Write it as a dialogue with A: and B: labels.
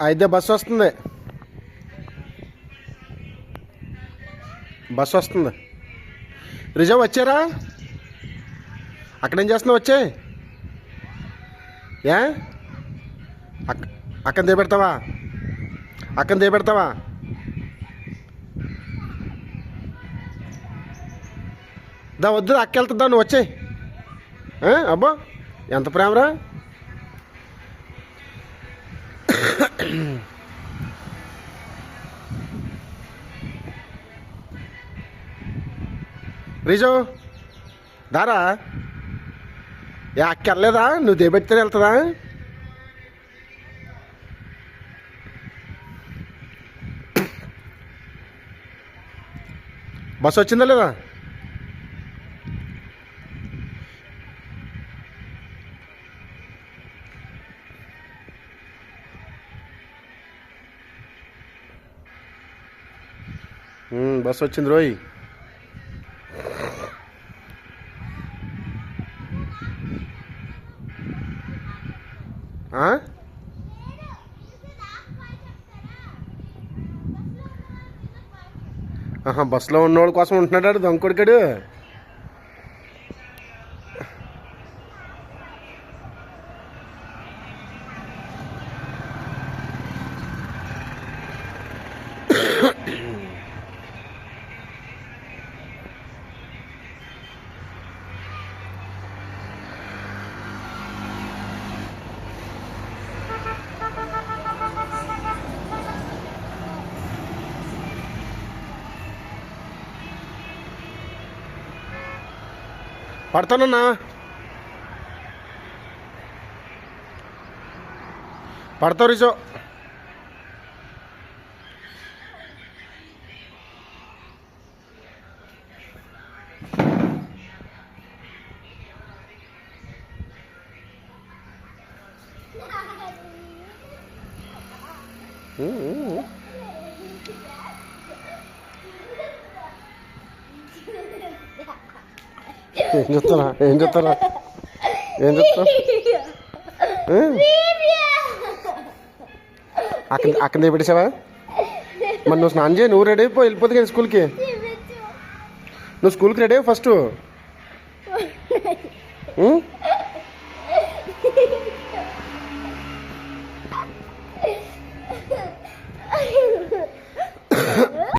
A: అయితే బస్సు వస్తుంది. బస్సు వస్తుంది. రిజర్వ్ వచ్చారా? అక్కడేం చేస్తున్నావు? వచ్చే ఏ అక్కని దిగబెడతావా? అక్కని దిగబెడతావా? దా వద్దు, అక్క వెళ్తుందా, నువ్వు వచ్చే. అబ్బో ఎంత ప్రేమరా. రిజో దారా. ఏ అక్క వెళ్ళలేదా? నువ్వు దిగబెడితే వెళ్తుందా? బస్సు వచ్చిందా లేదా? బస్సు వచ్చింది రోయ్. బస్సులో ఉన్నోళ్ళ కోసం ఉంటున్నాడు దొంగకొడుకాడు. పడతానన్నా, పడతావు రిజో. ఏం చెప్తారా? ఏం చెప్తారా? ఏం చెప్తా? అక్కడ పెట్టేసావా? మరి నువ్వు స్నానం చేయి, నువ్వు రెడీ అయిపో, వెళ్ళిపోతుంది కదా స్కూల్కి. నువ్వు స్కూల్కి రెడీ అయ్యి ఫస్ట్.